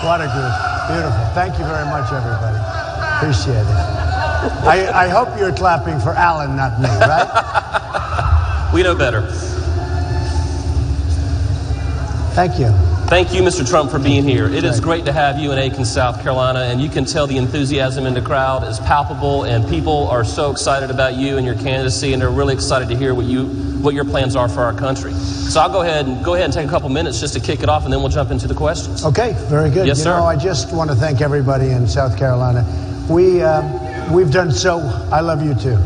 What a group. Beautiful. Thank you very much, everybody. Appreciate it. I hope you're clapping for Alan, not me, right? We know better. Thank you. Thank you, Mr. Trump, for being here. It is great to have you in Aiken, South Carolina, and you can tell the enthusiasm in the crowd is palpable, and people are so excited about you and your candidacy, and they're really excited to hear what your plans are for our country. So I'll go ahead and take a couple minutes just to kick it off, and then we'll jump into the questions. Okay, very good. Yes, sir. I just want to thank everybody in South Carolina. We've done so. I love you too.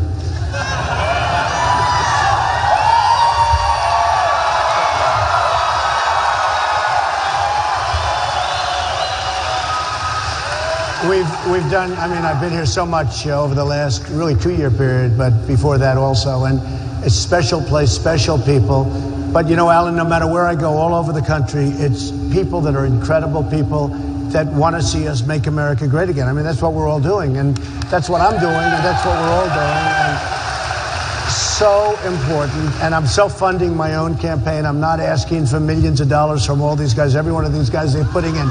We've done, I've been here so much over the last really 2-year period, but before that also, and it's a special place, special people. But Alan, no matter where I go all over the country, it's people that are incredible people that want to see us make America great again. That's what we're all doing, and that's what I'm doing, and that's what we're all doing. And so important, and I'm self-funding my own campaign. I'm not asking for millions of dollars from all these guys. Every one of these guys, they're putting in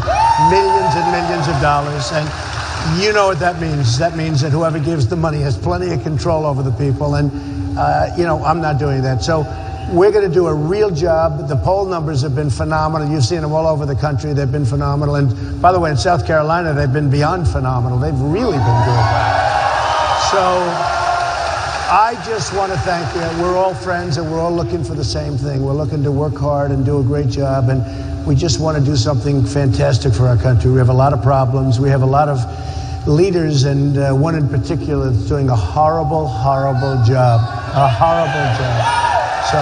millions and millions of dollars, and you know what that means. That means that whoever gives the money has plenty of control over the people, and I'm not doing that. So we're going to do a real job. The poll numbers have been phenomenal. You've seen them all over the country. They've been phenomenal. And by the way, in South Carolina, they've been beyond phenomenal. They've really been good. So I just want to thank you. We're all friends, and we're all looking for the same thing. We're looking to work hard and do a great job, and we just want to do something fantastic for our country. We have a lot of problems. We have a lot of leaders, and one in particular that's doing a horrible, horrible job. A horrible job. So,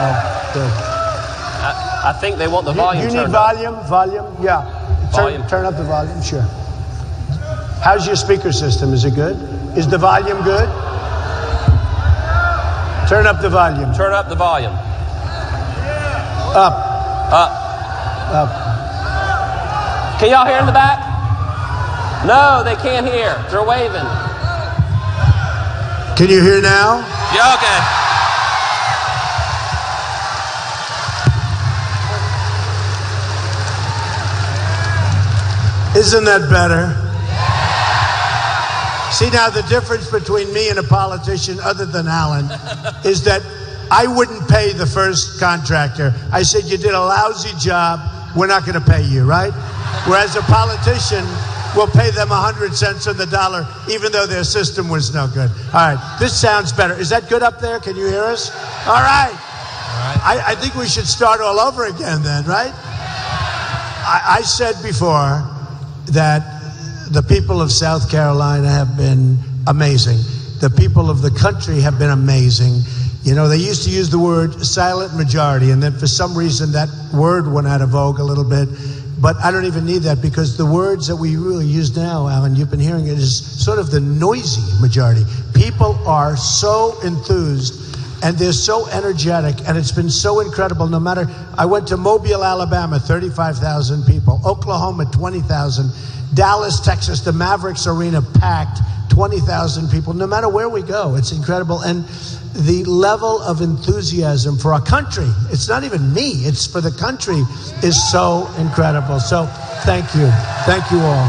good. I think they want the volume turned up. You need volume? Yeah. Turn up the volume, sure. How's your speaker system? Is it good? Is the volume good? Turn up the volume. Turn up the volume. Up. Up. Up. Can y'all hear in the back? No, they can't hear. They're waving. Can you hear now? Yeah, okay. Isn't that better? See, now the difference between me and a politician other than Alan is that I wouldn't pay the first contractor. I said, you did a lousy job, we're not going to pay you, right? Whereas a politician will pay them 100 cents on the dollar, even though their system was no good. All right, this sounds better. Is that good up there? Can you hear us? All right. I think we should start all over again then, right? I said before that the people of South Carolina have been amazing. The people of the country have been amazing. They used to use the word silent majority, and then for some reason that word went out of vogue a little bit. But I don't even need that, because the words that we really use now, Alan, you've been hearing it, is sort of the noisy majority. People are so enthused, and they're so energetic, and it's been so incredible. No matter, I went to Mobile, Alabama, 35,000 people. Oklahoma, 20,000. Dallas, Texas, the Mavericks Arena packed, 20,000 people. No matter where we go, it's incredible. And the level of enthusiasm for our country, it's not even me, it's for the country, is so incredible. So thank you. Thank you all.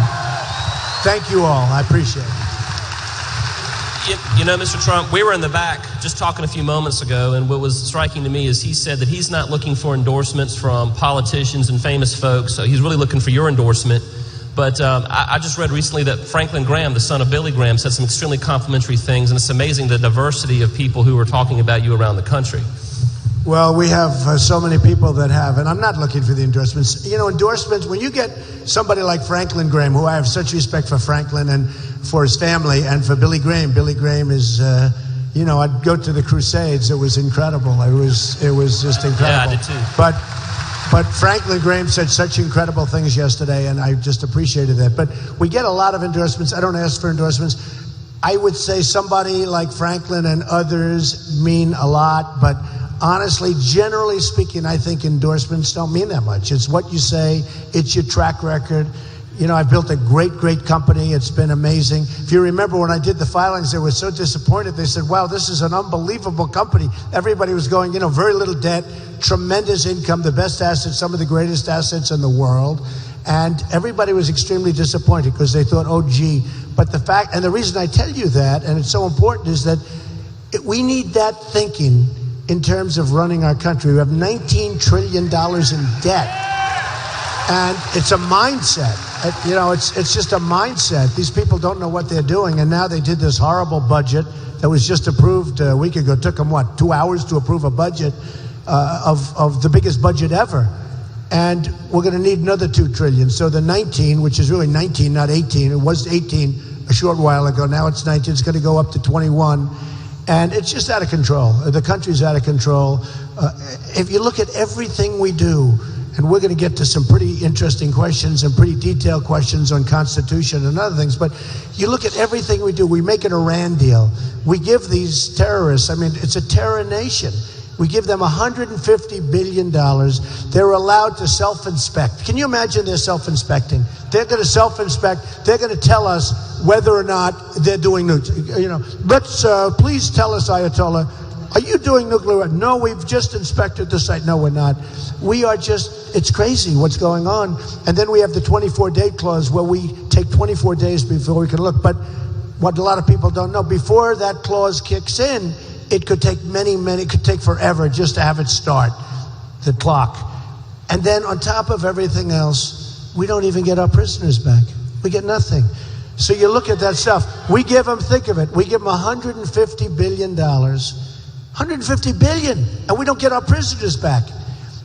Thank you all. I appreciate it. Mr. Trump, we were in the back just talking a few moments ago, and what was striking to me is he said that he's not looking for endorsements from politicians and famous folks. So he's really looking for your endorsement. But I just read recently that Franklin Graham, the son of Billy Graham, said some extremely complimentary things, and it's amazing the diversity of people who are talking about you around the country. Well, we have so many people that have, and I'm not looking for the endorsements. Endorsements, when you get somebody like Franklin Graham, who I have such respect for Franklin and for his family, and for Billy Graham. Billy Graham is, I'd go to the Crusades. It was incredible. It was just incredible. Yeah, I did too. But Franklin Graham said such incredible things yesterday, and I just appreciated that. But we get a lot of endorsements. I don't ask for endorsements. I would say somebody like Franklin and others mean a lot, but honestly, generally speaking, I think endorsements don't mean that much. It's what you say, it's your track record. I've built a great, great company. It's been amazing. If you remember when I did the filings, they were so disappointed. They said, wow, this is an unbelievable company. Everybody was going, very little debt, tremendous income, the best assets, some of the greatest assets in the world. And everybody was extremely disappointed because they thought, oh, gee. But the fact, and the reason I tell you that, and it's so important, is that we need that thinking in terms of running our country. We have $19 trillion in debt. And it's a mindset. It's just a mindset. These people don't know what they're doing. And now they did this horrible budget that was just approved a week ago. It took them, 2 hours to approve a budget of the biggest budget ever. And we're going to need another $2 trillion. So the 19, which is really 19, not 18. It was 18 a short while ago. Now it's 19. It's going to go up to 21. And it's just out of control. The country's out of control. If you look at everything we do, and we're going to get to some pretty interesting questions and pretty detailed questions on Constitution and other things, but you look at everything we do, we make an Iran deal. We give these terrorists, it's a terror nation. We give them $150 billion. They're allowed to self-inspect. Can you imagine they're self-inspecting? They're going to self-inspect. They're going to tell us whether or not they're doing nuclear. Please tell us, Ayatollah, are you doing nuclear? No, we've just inspected the site. No, we're not. It's crazy what's going on. And then we have the 24-day clause where we take 24 days before we can look. But what a lot of people don't know, before that clause kicks in, it could take it could take forever just to have it start, the clock. And then on top of everything else, we don't even get our prisoners back. We get nothing. So you look at that stuff. We give them, think of it, we give them $150 billion. $150 billion, and we don't get our prisoners back.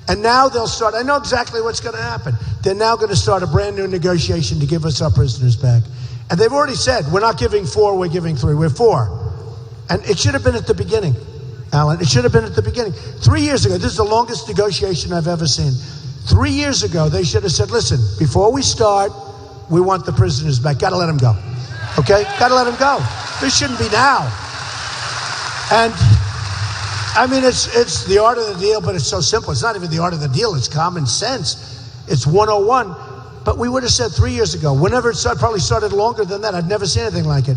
And now they'll start, I know exactly what's going to happen. They're now going to start a brand new negotiation to give us our prisoners back. And they've already said, we're not giving 4, we're giving 3. We're 4. And it should have been at the beginning, Alan. It should have been at the beginning. 3 years ago, this is the longest negotiation I've ever seen. 3 years ago, they should have said, listen, before we start, we want the prisoners back. Got to let them go. Okay? Got to let them go. This shouldn't be now. And it's the art of the deal, but it's so simple. It's not even the art of the deal. It's common sense. It's 101. But we would have said 3 years ago, whenever it started, probably started longer than that. I'd never seen anything like it.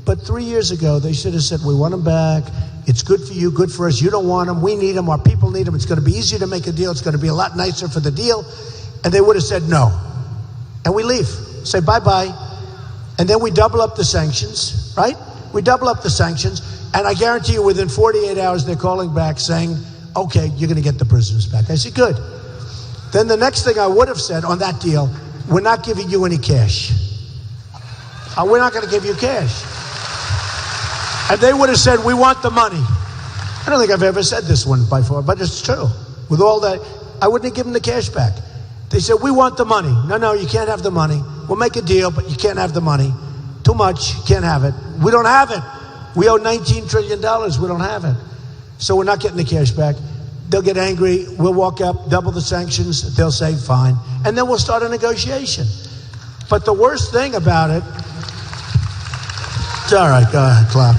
But 3 years ago, they should have said, we want them back. It's good for you, good for us. You don't want them. We need them. Our people need them. It's going to be easier to make a deal. It's going to be a lot nicer for the deal. And they would have said no. And we leave. Say bye-bye. And then we double up the sanctions, right? We double up the sanctions. And I guarantee you within 48 hours, they're calling back saying, okay, you're going to get the prisoners back. I said, good. Then the next thing I would have said on that deal, we're not giving you any cash. We're not going to give you cash. And they would have said, we want the money. I don't think I've ever said this one before, but it's true. With all that, I wouldn't have given the cash back. They said, we want the money. No, you can't have the money. We'll make a deal, but you can't have the money. Too much, you can't have it. We don't have it. We owe $19 trillion. We don't have it. So we're not getting the cash back. They'll get angry. We'll walk up, double the sanctions. They'll say, fine. And then we'll start a negotiation. But the worst thing about it, it's all right, go ahead, clap.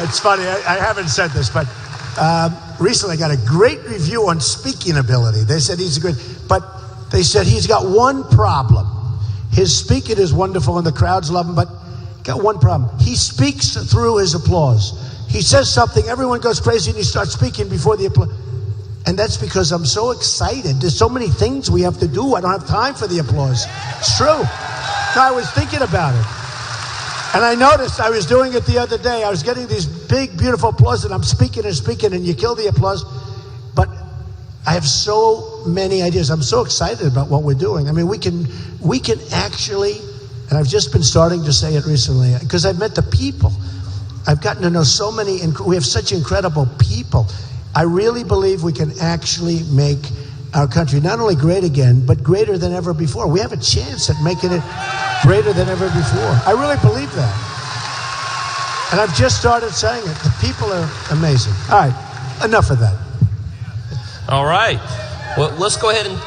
It's funny. I haven't said this, but recently I got a great review on speaking ability. They said he's a good, but they said he's got one problem. His speaking is wonderful and the crowds love him, but got one problem. He speaks through his applause. He says something, everyone goes crazy, and he starts speaking before the applause. And that's because I'm so excited. There's so many things we have to do. I don't have time for the applause. It's true. No, I was thinking about it. And I noticed I was doing it the other day. I was getting these big, beautiful applause, and I'm speaking, and you kill the applause. But I have so many ideas. I'm so excited about what we're doing. We can actually, and I've just been starting to say it recently, because I've met the people. I've gotten to know so many, we have such incredible people. I really believe we can actually make our country not only great again, but greater than ever before. We have a chance at making it greater than ever before. I really believe that. And I've just started saying it. The people are amazing. All right, enough of that. All right. Well, let's go ahead and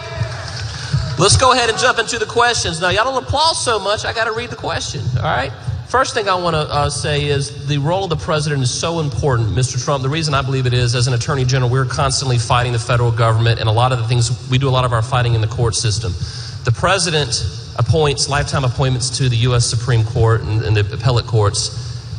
jump into the questions. Now, y'all don't applaud so much, I got to read the question, all right? First thing I want to say is the role of the president is so important, Mr. Trump. The reason I believe it is, as an attorney general, we're constantly fighting the federal government, and a lot of the things, we do a lot of our fighting in the court system. The president appoints lifetime appointments to the U.S. Supreme Court and the appellate courts.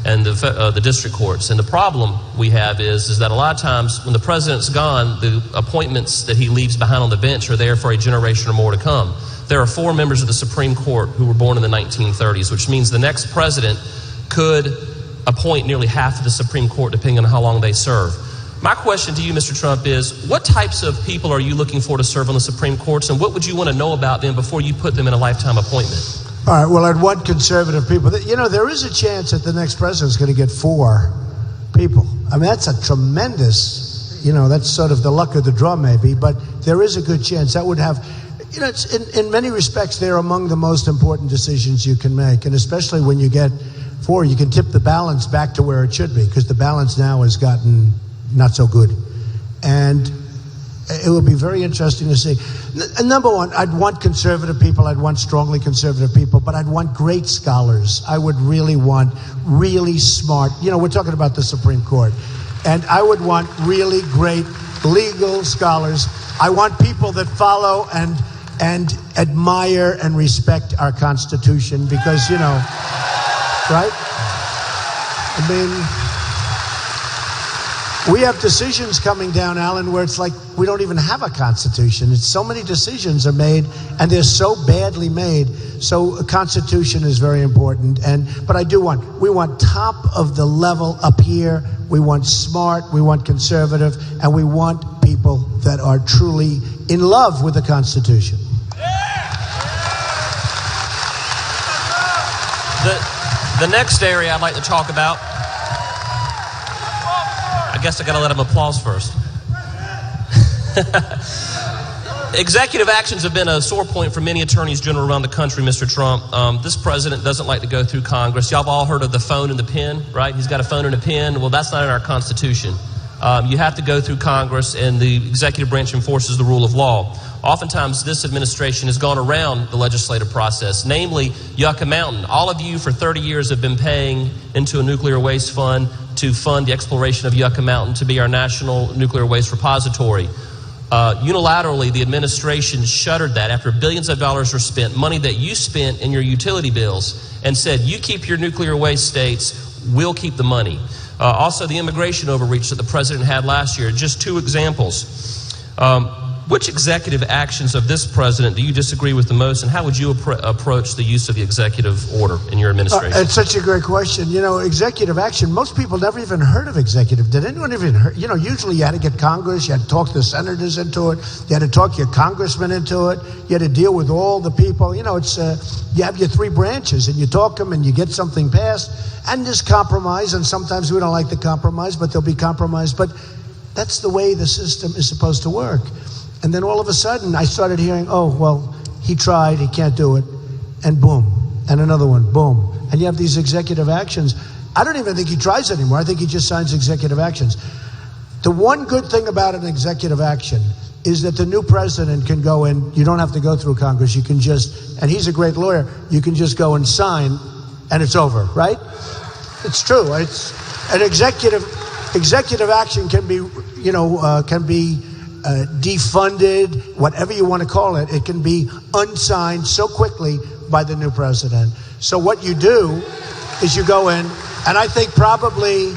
and the district courts. And the problem we have is that a lot of times when the president's gone, the appointments that he leaves behind on the bench are there for a generation or more to come. There are 4 members of the Supreme Court who were born in the 1930s, which means the next president could appoint nearly half of the Supreme Court depending on how long they serve. My question to you, Mr. Trump, is what types of people are you looking for to serve on the Supreme Courts, and what would you want to know about them before you put them in a lifetime appointment? All right, well, I'd want conservative people. You know, there is a chance that the next president's going to get 4 people. I mean, that's a tremendous, that's sort of the luck of the draw maybe, but there is a good chance. That would have, it's, in many respects, they're among the most important decisions you can make. And especially when you get 4, you can tip the balance back to where it should be, because the balance now has gotten not so good. And it will be very interesting to see. Number one, I'd want conservative people. I'd want strongly conservative people, but I'd want great scholars. I would really want really smart, we're talking about the Supreme Court, and I would want really great legal scholars. I want people that follow and admire and respect our Constitution, because, right? I mean, we have decisions coming down, Alan, where it's like we don't even have a Constitution. It's so many decisions are made, and they're so badly made. So a Constitution is very important. But we want top of the level up here. We want smart, we want conservative, and we want people that are truly in love with the Constitution. The next area I'd like to talk about, I guess I got to let him applause first. Executive actions have been a sore point for many attorneys general around the country, Mr. Trump. This president doesn't like to go through Congress. Y'all have all heard of the phone and the pen, right? He's got a phone and a pen. Well, that's not in our Constitution. You have to go through Congress, and the executive branch enforces the rule of law. Oftentimes, this administration has gone around the legislative process, namely Yucca Mountain. All of you for 30 years have been paying into a nuclear waste fund to fund the exploration of Yucca Mountain to be our national nuclear waste repository. Unilaterally, the administration shuttered that after billions of dollars were spent, money that you spent in your utility bills, and said, you keep your nuclear waste states, we'll keep the money. Also, the immigration overreach that the president had last year. Just 2 examples. Which executive actions of this president do you disagree with the most, and how would you approach the use of the executive order in your administration? It's such a great question. Executive action, most people never even heard of executive. Did anyone even heard? Usually you had to get Congress, you had to talk the senators into it, you had to talk your congressmen into it, you had to deal with all the people. You have your 3 branches, and you talk them, and you get something passed, and there's compromise, and sometimes we don't like the compromise, but there'll be compromise. But that's the way the system is supposed to work. And then all of a sudden, I started hearing, oh, well, he tried, he can't do it, and boom, and another one, boom. And you have these executive actions. I don't even think he tries anymore. I think he just signs executive actions. The one good thing about an executive action is that the new president can go in. You don't have to go through Congress. You can just, and he's a great lawyer, you can just go and sign, and it's over, right? It's true. It's an executive action can be, defunded, whatever you want to call it. It can be unsigned so quickly by the new president. So what you do is you go in, and I think probably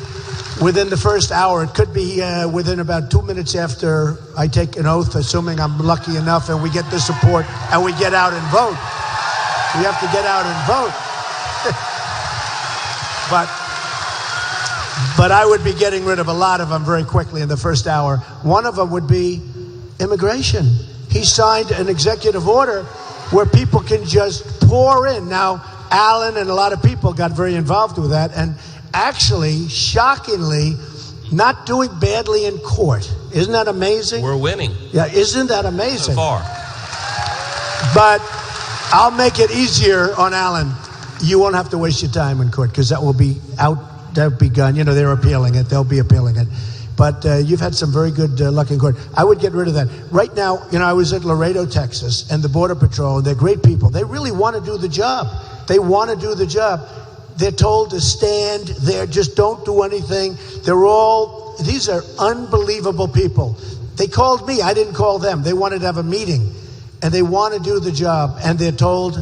within the first hour, it could be within about 2 minutes after I take an oath, assuming I'm lucky enough and we get the support and we get out and vote. We have to get out and vote. But I would be getting rid of a lot of them very quickly in the first hour. One of them would be immigration. He signed an executive order where people can just pour in. Now, Alan and a lot of people got very involved with that, and actually, shockingly, not doing badly in court. Isn't that amazing? We're winning. Yeah, isn't that amazing? So far. But I'll make it easier on Alan. You won't have to waste your time in court, because that will be out. That'll be gone. They're appealing it. They'll be appealing it. But you've had some very good luck in court. I would get rid of that. Right now, I was at Laredo, Texas, and the Border Patrol, and they're great people. They really want to do the job. They want to do the job. They're told to stand there, just don't do anything. These are unbelievable people. They called me. I didn't call them. They wanted to have a meeting, and they want to do the job. And they're told,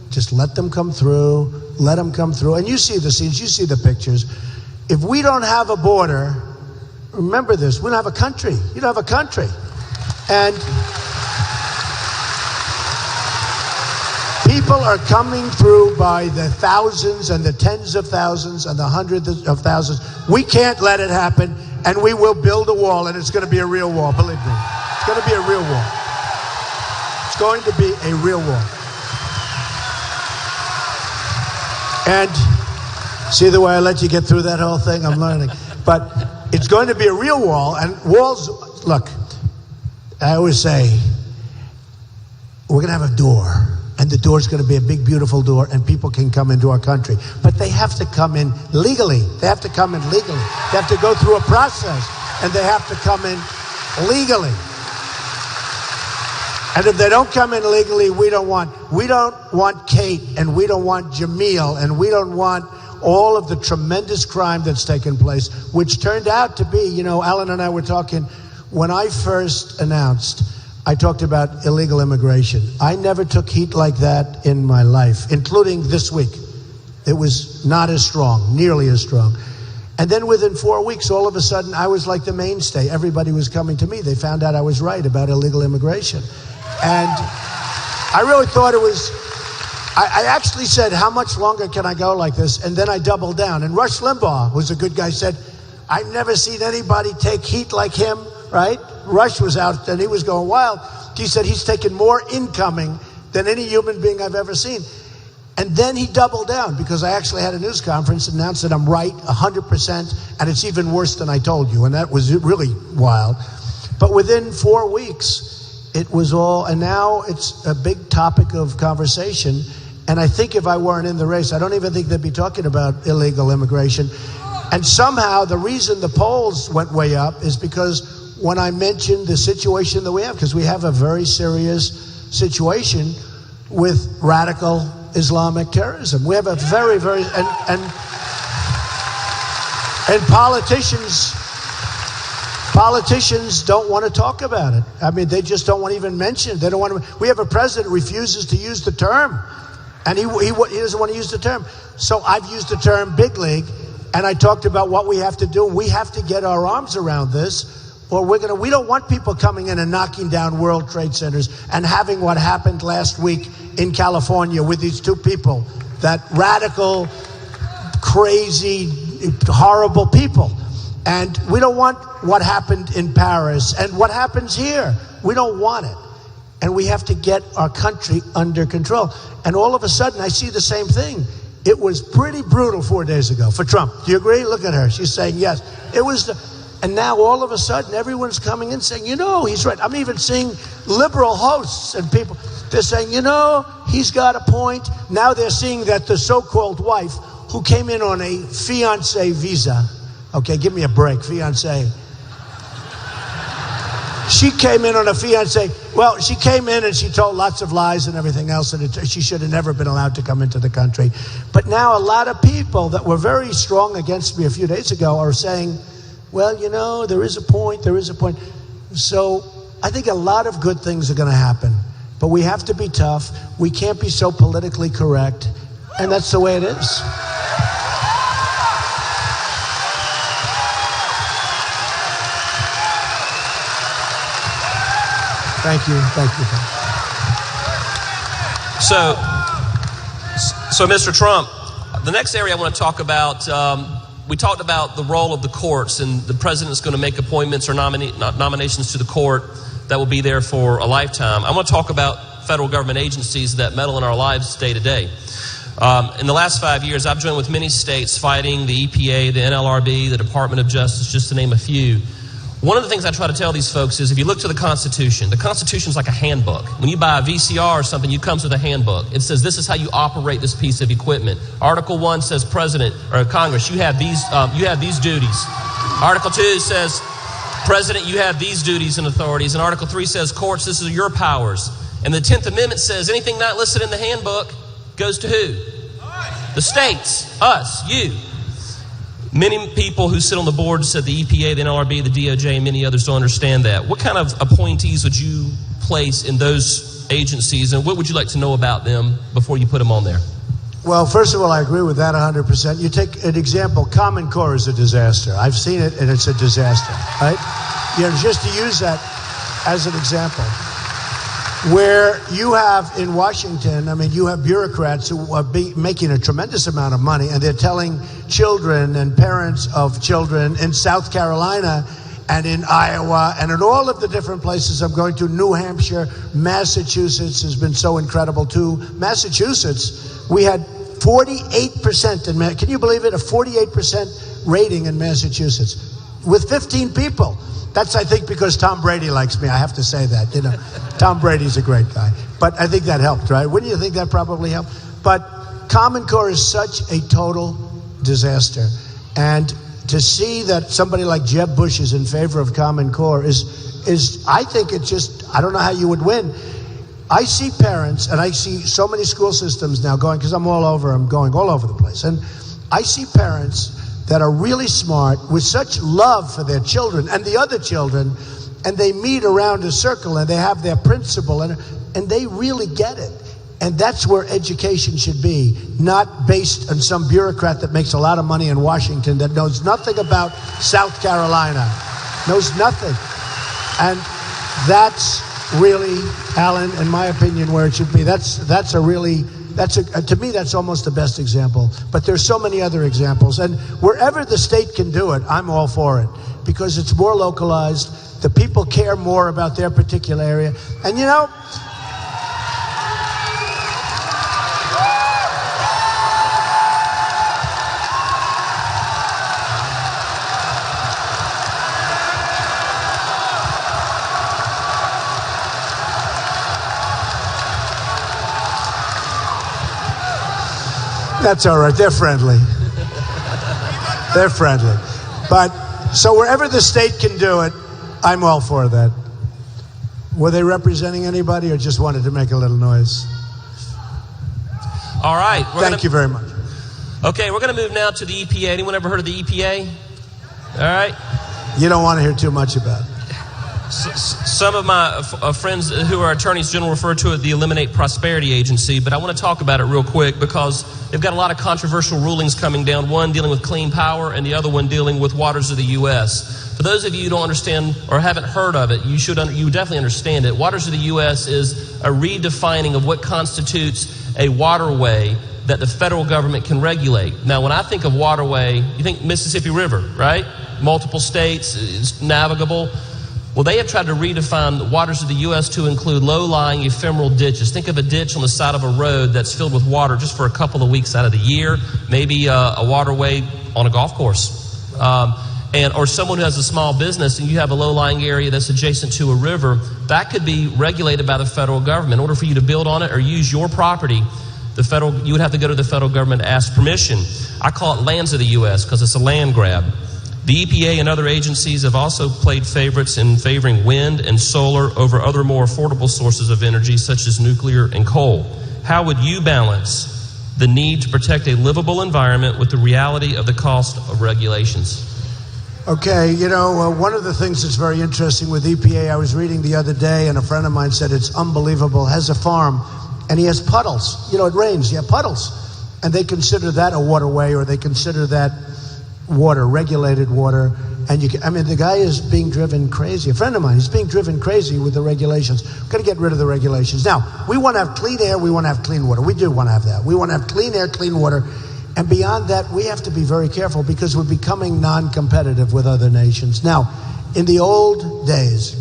just let them come through. let them come through. And you see the scenes, you see the pictures. If we don't have a border, remember this, we don't have a country. You don't have a country. And people are coming through by the thousands and the tens of thousands and the hundreds of thousands. We can't let it happen, and we will build a wall, and it's going to be a real wall, believe me. It's going to be a real wall. It's going to be a real wall. And see the way I let you get through that whole thing? I'm learning. But it's going to be a real wall, and walls, look, I always say, we're going to have a door. And the door's going to be a big, beautiful door, and people can come into our country. But they have to come in legally. They have to come in legally. They have to go through a process, and they have to come in legally. And if they don't come in legally, we don't want Kate, and we don't want Jamil, and we don't want all of the tremendous crime that's taken place, which turned out to be, you know, Alan and I were talking, when I first announced, I talked about illegal immigration. I never took heat like that in my life, including this week. It was not as strong, nearly as strong. And then within 4 weeks, all of a sudden, I was like the mainstay. Everybody was coming to me. They found out I was right about illegal immigration. And I really thought it was, I actually said, how much longer can I go like this? And then I doubled down. And Rush Limbaugh, who's a good guy, said, I've never seen anybody take heat like him, right? Rush was out and he was going wild. He said he's taken more incoming than any human being I've ever seen. And then he doubled down, because I actually had a news conference and announced that I'm right 100%, and it's even worse than I told you, and that was really wild. But within 4 weeks, it was all, and now it's a big topic of conversation. And I think if I weren't in the race, I don't even think they'd be talking about illegal immigration. And somehow the reason the polls went way up is because when I mentioned the situation that we have, because we have a very serious situation with radical Islamic terrorism. We have a very, very, and politicians don't want to talk about it. I mean, they just don't want to even mention it. They don't want to. We have a president who refuses to use the term, and he doesn't want to use the term. So I've used the term big league, and I talked about what we have to do. We have to get our arms around this, or we don't want people coming in and knocking down World Trade Centers and having what happened last week in California with these two people, that radical, crazy, horrible people. And we don't want what happened in Paris and what happens here. We don't want it. And we have to get our country under control. And all of a sudden, I see the same thing. It was pretty brutal 4 days ago for Trump. Do you agree? Look at her. She's saying yes. It was and now all of a sudden, everyone's coming in saying, you know, he's right. I'm even seeing liberal hosts and people. They're saying, you know, he's got a point. Now they're seeing that the so-called wife who came in on a fiancé visa. Okay, give me a break, fiancé. She came in on a fiancé. Well, she came in and she told lots of lies and everything else, and she should have never been allowed to come into the country. But now a lot of people that were very strong against me a few days ago are saying, well, you know, there is a point. So I think a lot of good things are going to happen. But we have to be tough. We can't be so politically correct. And that's the way it is. Thank you. So Mr. Trump, the next area I want to talk about, we talked about the role of the courts, and the president is going to make appointments or nominations to the court that will be there for a lifetime. I want to talk about federal government agencies that meddle in our lives day to day. In the last 5 years, I've joined with many states fighting the EPA, the NLRB, the Department of Justice, just to name a few. One of the things I try to tell these folks is if you look to the Constitution is like a handbook. When you buy a VCR or something, it comes with a handbook. It says this is how you operate this piece of equipment. Article 1 says President or Congress, you have these duties. Article 2 says President, you have these duties and authorities. And Article 3 says courts, this is your powers. And the 10th Amendment says anything not listed in the handbook goes to who? The states, us, you. Many people who sit on the board said the EPA, the NLRB, the DOJ, and many others don't understand that. What kind of appointees would you place in those agencies, and what would you like to know about them before you put them on there? Well, first of all, I agree with that 100%. You take an example, Common Core is a disaster. I've seen it, and it's a disaster, right? Just to use that as an example. Where you have in Washington, you have bureaucrats who are making a tremendous amount of money, and they're telling children and parents of children in South Carolina and in Iowa and in all of the different places I'm going to, New Hampshire, Massachusetts has been so incredible too. Massachusetts, we had 48%, can you believe it? A 48% rating in Massachusetts with 15 people. That's, I think, because Tom Brady likes me. I have to say that. Tom Brady's a great guy. But I think that helped, right? Wouldn't you think that probably helped? But Common Core is such a total disaster. And to see that somebody like Jeb Bush is in favor of Common Core is I think it's just, I don't know how you would win. I see parents, and I see so many school systems now going, because I'm going all over the place. And I see parents that are really smart with such love for their children and the other children, and they meet around a circle and they have their principal and they really get it. And that's where education should be, not based on some bureaucrat that makes a lot of money in Washington that knows nothing about South Carolina, knows nothing. And that's really, Alan, in my opinion, where it should be. To me, that's almost the best example. But there's so many other examples. And wherever the state can do it, I'm all for it. Because it's more localized. The people care more about their particular area. And that's all right. They're friendly. They're friendly. But so wherever the state can do it, I'm all for that. Were they representing anybody or just wanted to make a little noise? All right. Thank you very much. Okay, we're going to move now to the EPA. Anyone ever heard of the EPA? All right. You don't want to hear too much about it. Some of my friends who are attorneys general refer to it the Eliminate Prosperity Agency, but I want to talk about it real quick because they've got a lot of controversial rulings coming down, one dealing with clean power and the other one dealing with waters of the U.S. For those of you who don't understand or haven't heard of it, you definitely understand it. Waters of the U.S. is a redefining of what constitutes a waterway that the federal government can regulate. Now, when I think of waterway, you think Mississippi River, right? Multiple states, it's navigable. Well, they have tried to redefine the waters of the U.S. to include low-lying ephemeral ditches. Think of a ditch on the side of a road that's filled with water just for a couple of weeks out of the year, maybe a waterway on a golf course. Or someone who has a small business and you have a low-lying area that's adjacent to a river, that could be regulated by the federal government. In order for you to build on it or use your property, you would have to go to the federal government to ask permission. I call it lands of the U.S. because it's a land grab. The EPA and other agencies have also played favorites in favoring wind and solar over other more affordable sources of energy such as nuclear and coal. How would you balance the need to protect a livable environment with the reality of the cost of regulations? Okay, one of the things that's very interesting with EPA, I was reading the other day and a friend of mine said it's unbelievable, has a farm and he has puddles. It rains, you have puddles. And they consider that a waterway or they consider that water, regulated water, and the guy is being driven crazy. A friend of mine, he's being driven crazy with the regulations. We've got to get rid of the regulations. Now, we want to have clean air, we want to have clean water. We do want to have that. We want to have clean air, clean water, and beyond that, we have to be very careful because we're becoming non-competitive with other nations. Now, in the old days,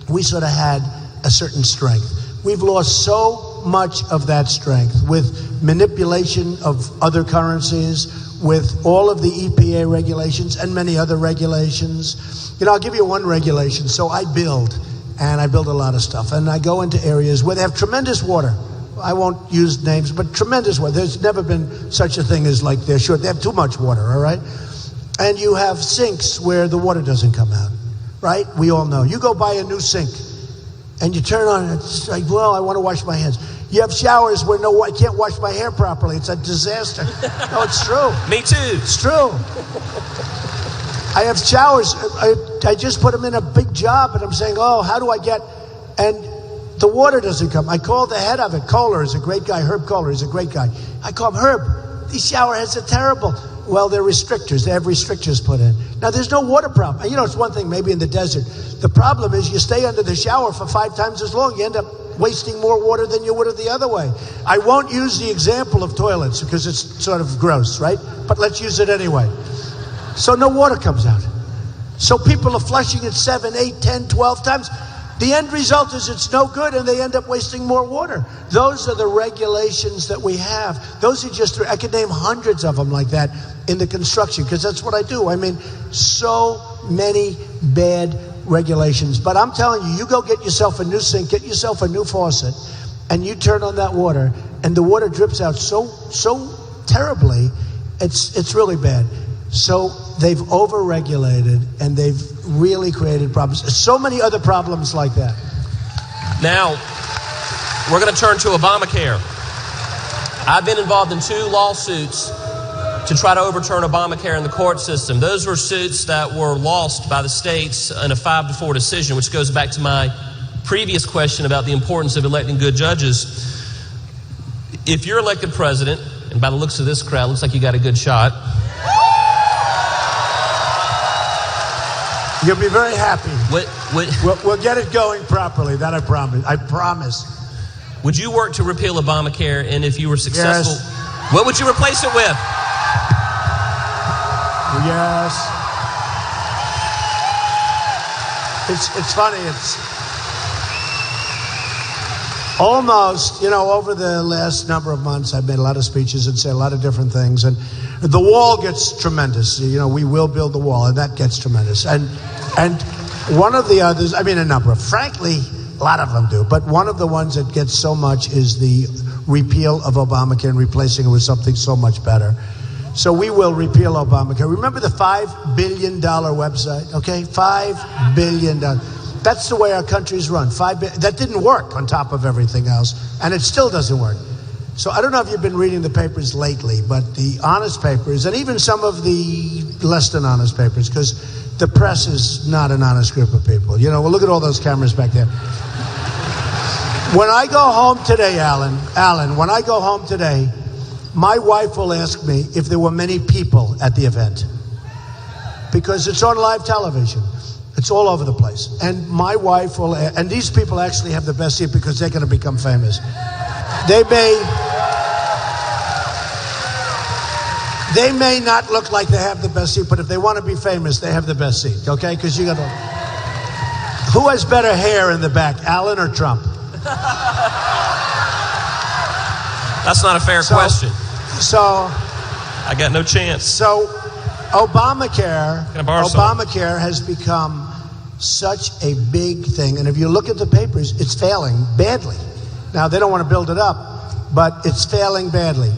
we sort of had a certain strength. We've lost so much of that strength with manipulation of other currencies, with all of the EPA regulations and many other regulations. I'll give you one regulation. So I build a lot of stuff. And I go into areas where they have tremendous water. I won't use names, but tremendous water. There's never been such a thing as like they're short. They have too much water, all right? And you have sinks where the water doesn't come out, right? We all know. You go buy a new sink and you turn on it, it's like, well, I want to wash my hands. You have showers where I can't wash my hair properly. It's a disaster. No, it's true. Me too. It's true. I have showers. I just put them in a big job, and I'm saying, oh, how do I get? And The water doesn't come. I call the head of it. Kohler is a great guy. Herb Kohler is a great guy. I call him, Herb, these shower heads are terrible. Well, they're restrictors. They have restrictors put in. Now, there's no water problem. You know, it's one thing maybe in the desert. The problem is you stay under the shower for 5 times as long. You end up wasting more water than you would have the other way. I won't use the example of toilets because it's sort of gross, right? But let's use it anyway. So no water comes out. So people are flushing it 7, 8, 10, 12 times. The end result is it's no good and they end up wasting more water. Those are the regulations that we have. Those are just, I could name hundreds of them like that in the construction because that's what I do. I mean, so many bad regulations. But I'm telling you, you go get yourself a new sink, get yourself a new faucet, and you turn on that water and the water drips out so terribly, it's really bad. So they've over-regulated and they've really created problems. So many other problems like that. Now, we're going to turn to Obamacare. I've been involved in 2 lawsuits to try to overturn Obamacare in the court system. Those were suits that were lost by the states in a 5-4 decision, which goes back to my previous question about the importance of electing good judges. If you're elected president, and by the looks of this crowd, looks like you got a good shot. You'll be very happy. We'll get it going properly. That I promise. I promise. Would you work to repeal Obamacare? And if you were successful, yes. What would you replace it with? Yes. It's funny. It's almost, over the last number of months, I've made a lot of speeches and said a lot of different things. And the wall gets tremendous. We will build the wall, and that gets tremendous. And one of the others, a number of, frankly, a lot of them do. But one of the ones that gets so much is the repeal of Obamacare and replacing it with something so much better. So we will repeal Obamacare. Remember the $5 billion website, okay? $5 billion. That's the way our country's run. That didn't work on top of everything else, and it still doesn't work. So I don't know if you've been reading the papers lately, but the honest papers, and even some of the less than honest papers, because the press is not an honest group of people. Well, look at all those cameras back there. When I go home today, Alan, when I go home today, my wife will ask me if there were many people at the event. Because it's on live television. It's all over the place. And my wife will, and these people actually have the best seat because they're going to become famous. They may not look like they have the best seat, but if they want to be famous, they have the best seat, okay? Because you got to... Who has better hair in the back, Alan or Trump? That's not a fair question. So... I got no chance. So, Obamacare has become such a big thing. And if you look at the papers, it's failing badly. Now, they don't want to build it up, but it's failing badly.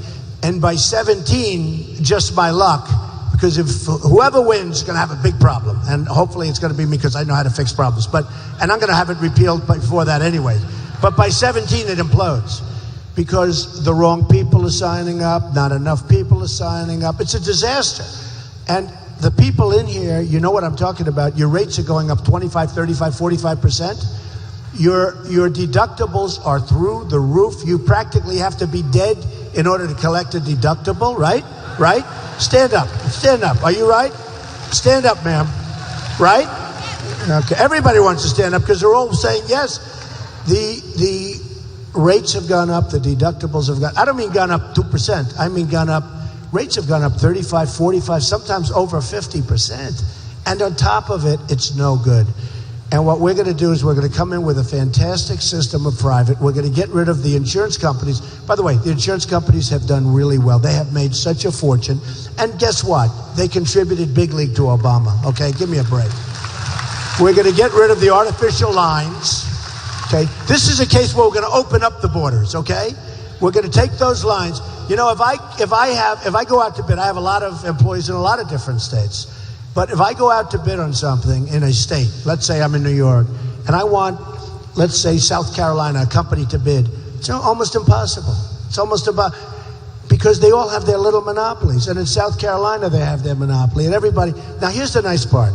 And by 17, just by luck, because if whoever wins is going to have a big problem. And hopefully it's going to be me because I know how to fix problems. And I'm going to have it repealed before that anyway. But by 17, it implodes. Because the wrong people are signing up, not enough people are signing up. It's a disaster. And the people in here, you know what I'm talking about. Your rates are going up 25, 35, 45%. Your deductibles are through the roof. You practically have to be dead in order to collect a deductible, right? Right? Stand up. Stand up. Are you right? Stand up, ma'am. Right? Okay. Everybody wants to stand up because they're all saying yes. The rates have gone up. The deductibles have gone. I don't mean gone up 2%. I mean gone up. Rates have gone up 35, 45, sometimes over 50%. And on top of it, it's no good. And what we're going to do is we're going to come in with a fantastic system of private. We're going to get rid of the insurance companies. By the way, the insurance companies have done really well. They have made such a fortune. And guess what? They contributed big league to Obama. Okay, give me a break. We're going to get rid of the artificial lines. Okay, this is a case where we're going to open up the borders. Okay, we're going to take those lines. If I go out to bid, I have a lot of employees in a lot of different states. But if I go out to bid on something in a state, let's say I'm in New York, and I want, let's say, South Carolina, a company to bid, it's almost impossible. It's almost about, because they all have their little monopolies. And in South Carolina, they have their monopoly. And everybody, now here's the nice part.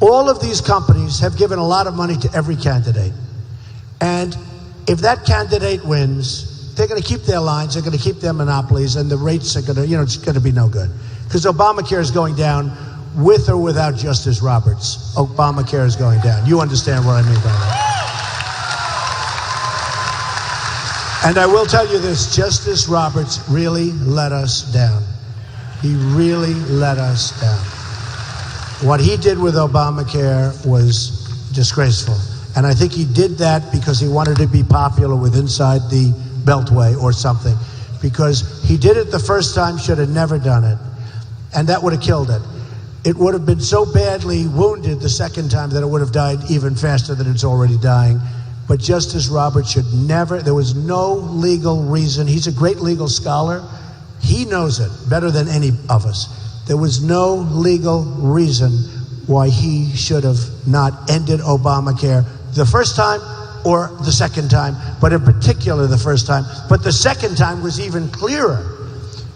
All of these companies have given a lot of money to every candidate. And if that candidate wins, they're going to keep their lines, they're going to keep their monopolies, and the rates are going to, it's going to be no good. Because Obamacare is going down with or without Justice Roberts. Obamacare is going down. You understand what I mean by that. And I will tell you this, Justice Roberts really let us down. He really let us down. What he did with Obamacare was disgraceful. And I think he did that because he wanted to be popular with inside the Beltway or something. Because he did it the first time, should have never done it. And that would have killed it. It would have been so badly wounded the second time that it would have died even faster than it's already dying. But Justice Roberts should never, there was no legal reason. He's a great legal scholar. He knows it better than any of us. There was no legal reason why he should have not ended Obamacare the first time or the second time, but in particular the first time. But the second time was even clearer.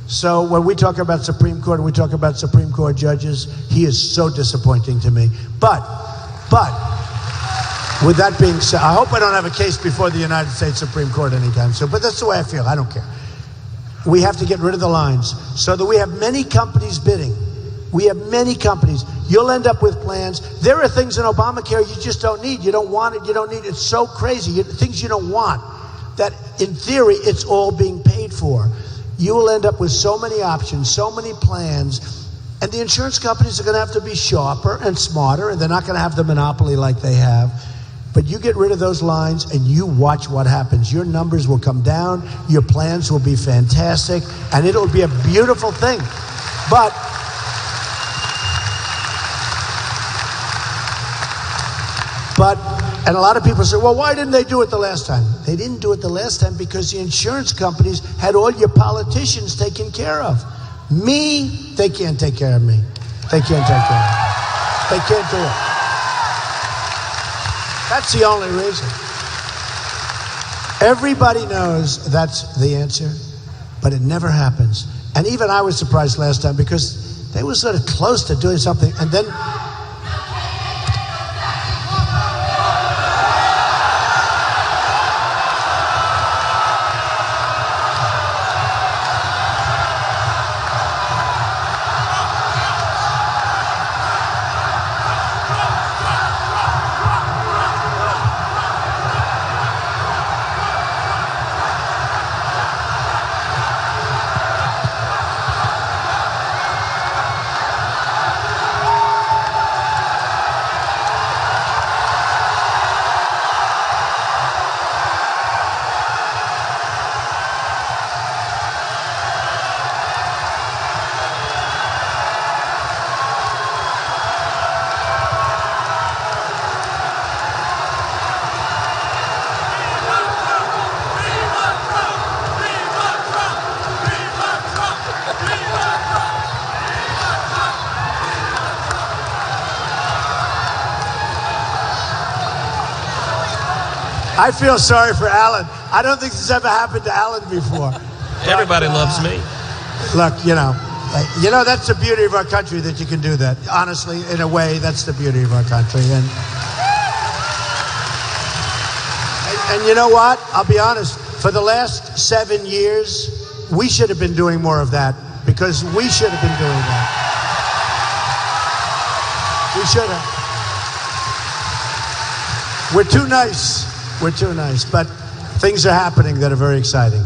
So when we talk about Supreme Court and we talk about Supreme Court judges, he is so disappointing to me. But, with that being said, I hope I don't have a case before the United States Supreme Court anytime soon, but that's the way I feel. I don't care. We have to get rid of the lines so that we have many companies bidding. We have many companies. You'll end up with plans. There are things in Obamacare you just don't need. You don't want it. You don't need it. It's so crazy. Things you don't want that in theory it's all being paid for. You will end up with so many options, so many plans, and the insurance companies are going to have to be sharper and smarter, and they're not going to have the monopoly like they have. But you get rid of those lines and you watch what happens. Your numbers will come down, your plans will be fantastic, and it'll be a beautiful thing. And a lot of people say, well, why didn't they do it the last time? They didn't do it the last time because the insurance companies had all your politicians taken care of. Me, they can't take care of me. They can't take care of me. They can't do it. That's the only reason. Everybody knows that's the answer, but it never happens. And even I was surprised last time because they were sort of close to doing something, and then I feel sorry for Alan. I don't think this ever happened to Alan before. Everybody loves me. Look, that's the beauty of our country that you can do that. Honestly, in a way, that's the beauty of our country. And you know what? I'll be honest. For the last 7 years, we should have been doing more of that because we should have been doing that. We should have. We're too nice. We're too nice, but things are happening that are very exciting.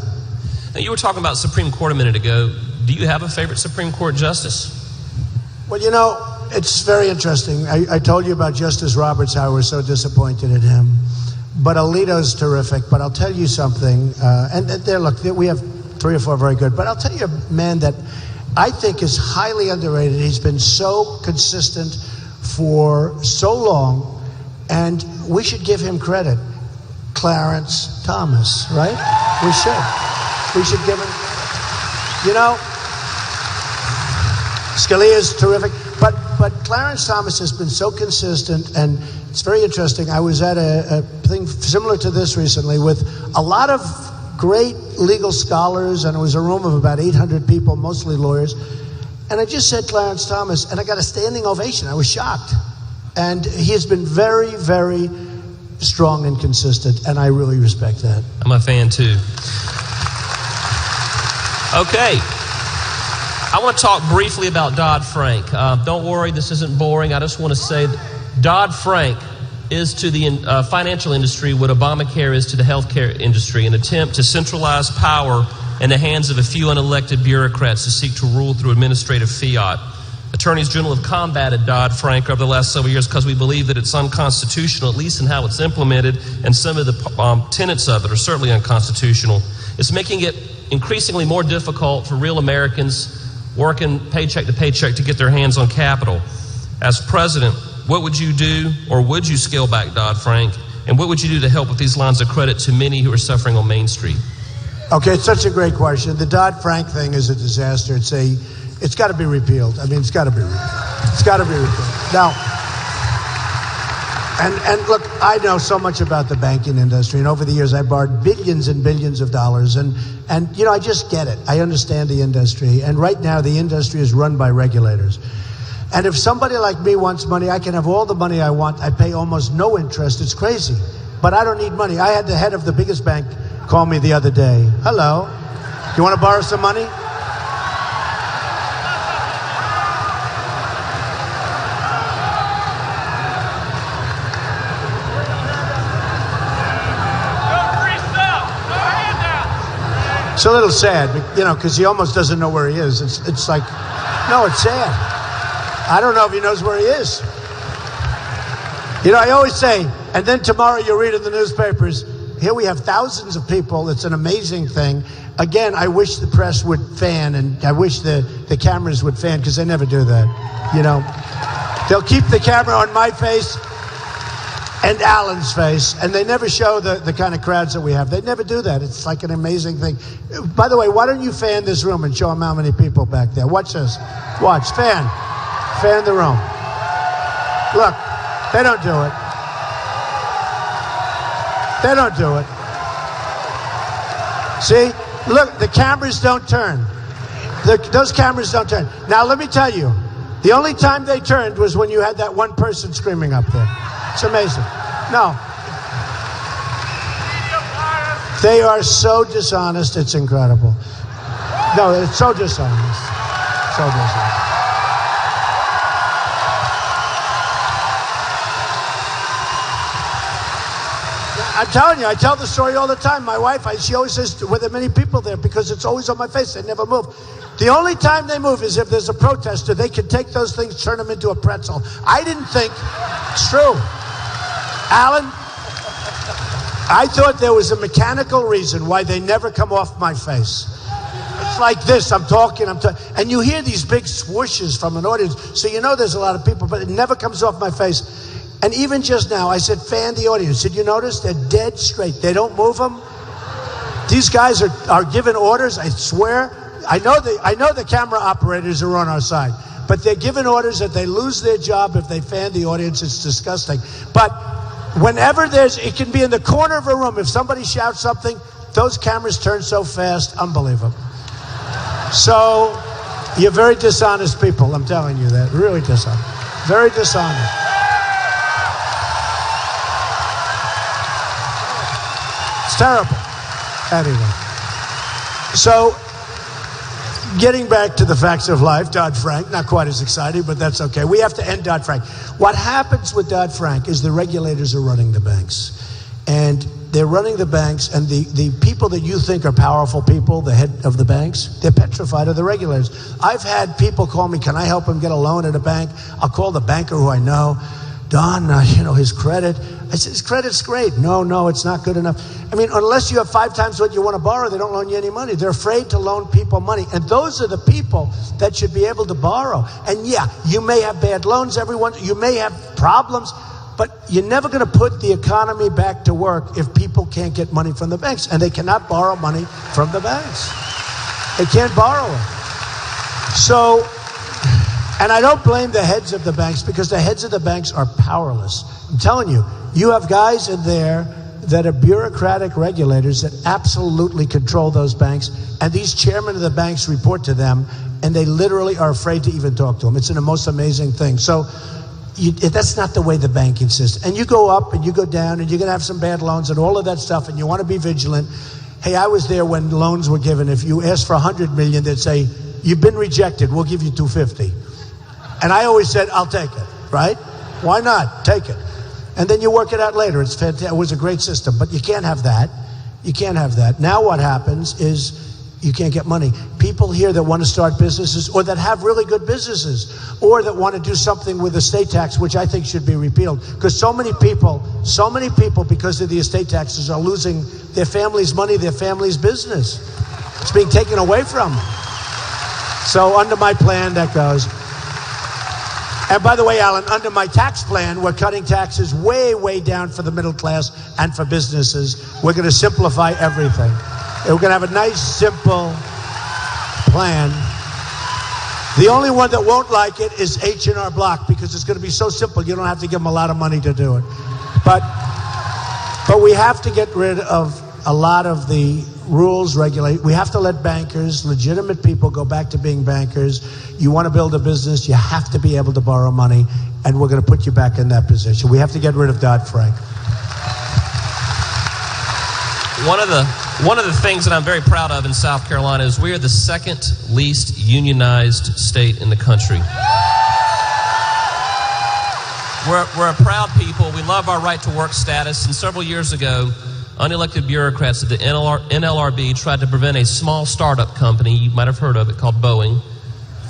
Now, you were talking about Supreme Court a minute ago. Do you have a favorite Supreme Court justice? Well, it's very interesting. I told you about Justice Roberts, how we're so disappointed in him. But Alito's terrific. But I'll tell you something. We have 3 or 4 very good. But I'll tell you a man that I think is highly underrated. He's been so consistent for so long, and we should give him credit. Clarence Thomas, right? We should give him, Scalia's terrific, but Clarence Thomas has been so consistent, and it's very interesting. I was at a thing similar to this recently with a lot of great legal scholars, and it was a room of about 800 people, mostly lawyers, and I just said Clarence Thomas, and I got a standing ovation. I was shocked. And he has been very, very strong and consistent, and I really respect that. I'm a fan too. Okay. I want to talk briefly about Dodd Frank. Don't worry, this isn't boring. I just want to say that Dodd Frank is to the financial industry what Obamacare is to the healthcare industry, an attempt to centralize power in the hands of a few unelected bureaucrats who seek to rule through administrative fiat. Attorneys General have combated Dodd Frank over the last several years because we believe that it's unconstitutional, at least in how it's implemented, and some of the tenets of it are certainly unconstitutional. It's making it increasingly more difficult for real Americans working paycheck to paycheck to get their hands on capital. As president, what would you do, or would you scale back Dodd Frank? And what would you do to help with these lines of credit to many who are suffering on Main Street? Okay, it's such a great question. The Dodd Frank thing is a disaster. It's got to be repealed. I mean, it's got to be repealed. It's got to be repealed. Now, and look, I know so much about the banking industry, and over the years I borrowed billions and billions of dollars, and you know, I just get it. I understand the industry, and right now the industry is run by regulators. And if somebody like me wants money, I can have all the money I want. I pay almost no interest. It's crazy, but I don't need money. I had the head of the biggest bank call me the other day. Hello, you want to borrow some money? It's a little sad, you know, because he almost doesn't know where he is. It's like, no, it's sad. I don't know if he knows where he is. You know, I always say, and then tomorrow you'll read in the newspapers, here we have thousands of people. It's an amazing thing. Again, I wish the press would fan, and I wish the cameras would fan, because they never do that. You know, they'll keep the camera on my face and Alan's face, and they never show the kind of crowds that we have. They never do that. It's like an amazing thing. By the way, why don't you fan this room and show them how many people back there? Watch this. Watch. Fan the room. Look, they don't do it. They don't do it. See? Look, the cameras don't turn. Those cameras don't turn. Now, let me tell you, the only time they turned was when you had that one person screaming up there. It's amazing. No. They are so dishonest, it's incredible. No, it's so dishonest. So dishonest. I'm telling you, I tell the story all the time. My wife, she always says, were there many people there? Because it's always on my face. They never move. The only time they move is if there's a protester. They can take those things, turn them into a pretzel. I didn't think, it's true. Alan, I thought there was a mechanical reason why they never come off my face. It's like this, I'm talking, and you hear these big swooshes from an audience, so you know there's a lot of people, but it never comes off my face. And even just now, I said, fan the audience. Did you notice? They're dead straight. They don't move them. These guys are giving orders, I swear. I know the camera operators are on our side, but they're giving orders that they lose their job if they fan the audience. It's disgusting. But whenever it can be in the corner of a room. If somebody shouts something, those cameras turn so fast, unbelievable. So, you're very dishonest people, I'm telling you that. Really dishonest. Very dishonest. It's terrible. Anyway. So, getting back to the facts of life, Dodd Frank, not quite as exciting, but that's okay. We have to end Dodd Frank. What happens with Dodd Frank is the regulators are running the banks. And they're running the banks, and the people that you think are powerful people, the head of the banks, they're petrified of the regulators. I've had people call me, can I help him get a loan at a bank? I'll call the banker who I know. Don, you know, his credit. I said, his credit's great. No, it's not good enough. I mean, unless you have 5 times what you want to borrow, they don't loan you any money. They're afraid to loan people money. And those are the people that should be able to borrow. And yeah, you may have bad loans, everyone. You may have problems, but you're never going to put the economy back to work if people can't get money from the banks. And they cannot borrow money from the banks. They can't borrow it. So, and I don't blame the heads of the banks, because the heads of the banks are powerless. I'm telling you, you have guys in there that are bureaucratic regulators that absolutely control those banks, and these chairmen of the banks report to them, and they literally are afraid to even talk to them. It's the most amazing thing. So that's not the way the banking system. And you go up and you go down and you're going to have some bad loans and all of that stuff, and you want to be vigilant. Hey, I was there when loans were given. If you asked for $100 million, they'd say, you've been rejected, we'll give you $250. And I always said, I'll take it, right? Why not? Take it. And then you work it out later. It's fantastic. It was a great system, but you can't have that. You can't have that. Now what happens is you can't get money. People here that want to start businesses, or that have really good businesses, or that want to do something with estate tax, which I think should be repealed, because so many people, because of the estate taxes, are losing their family's money, their family's business. It's being taken away from them. So under my plan, that goes. And by the way, Alan, under my tax plan, we're cutting taxes way, way down for the middle class and for businesses. We're going to simplify everything. We're going to have a nice, simple plan. The only one that won't like it is H&R Block, because it's going to be so simple, you don't have to give them a lot of money to do it. But we have to get rid of a lot of the rules, regulate. We have to let bankers, legitimate people, go back to being bankers. You want to build a business, you have to be able to borrow money, and we're going to put you back in that position. We have to get rid of Dodd Frank. One of the things that I'm very proud of in South Carolina is we are the second least unionized state in the country. We're a proud people. We love our right to work status. And several years ago, unelected bureaucrats at the NLRB tried to prevent a small startup company, you might have heard of it, called Boeing,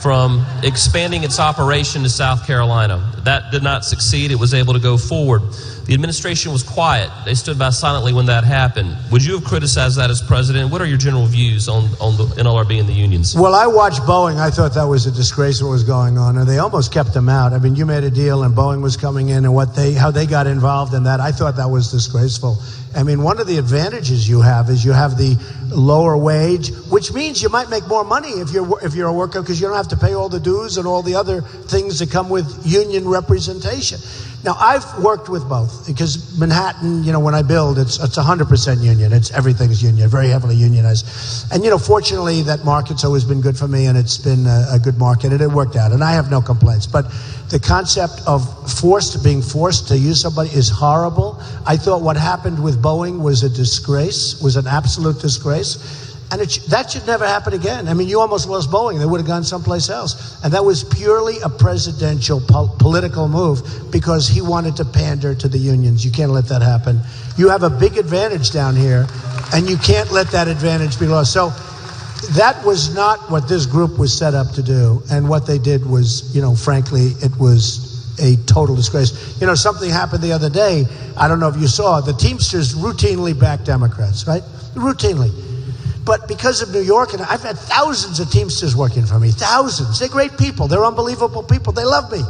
from expanding its operation to South Carolina. That did not succeed. It was able to go forward. The administration was quiet. They stood by silently when that happened. Would you have criticized that as president? What are your general views on the NLRB and the unions? Well, I watched Boeing. I thought that was a disgrace what was going on, and they almost kept them out. I mean, you made a deal, and Boeing was coming in, and how they got involved in that, I thought that was disgraceful. I mean, one of the advantages you have is you have the lower wage, which means you might make more money if you're a worker, because you don't have to pay all the dues and all the other things that come with union representation. Now, I've worked with both, because Manhattan, when I build, it's 100% union. Everything's union, very heavily unionized. And, fortunately, that market's always been good for me, and it's been a good market, and it worked out, and I have no complaints. But the concept of being forced to use somebody is horrible. I thought what happened with Boeing was a disgrace, was an absolute disgrace. And that should never happen again. I mean, you almost lost Boeing. They would have gone someplace else. And that was purely a presidential political move, because he wanted to pander to the unions. You can't let that happen. You have a big advantage down here, and you can't let that advantage be lost. So that was not what this group was set up to do. And what they did was, frankly, it was a total disgrace. Something happened the other day. I don't know if you saw. The Teamsters routinely back Democrats, right? Routinely. But because of New York, and I've had thousands of Teamsters working for me, thousands. They're great people. They're unbelievable people. They love me.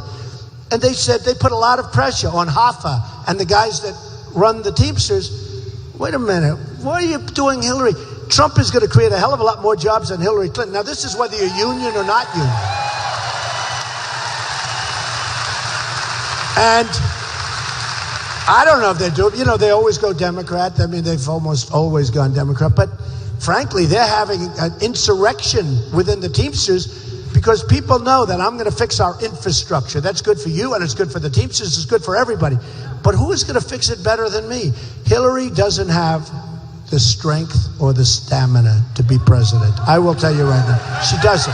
And they said they put a lot of pressure on Hoffa and the guys that run the Teamsters. Wait a minute. What are you doing, Hillary? Trump is going to create a hell of a lot more jobs than Hillary Clinton. Now, this is whether you're union or not union. And I don't know if they do. They always go Democrat. I mean, they've almost always gone Democrat. But frankly, they're having an insurrection within the Teamsters, because people know that I'm going to fix our infrastructure. That's good for you, and it's good for the Teamsters. It's good for everybody. But who is going to fix it better than me? Hillary doesn't have the strength or the stamina to be president. I will tell you right now. She doesn't.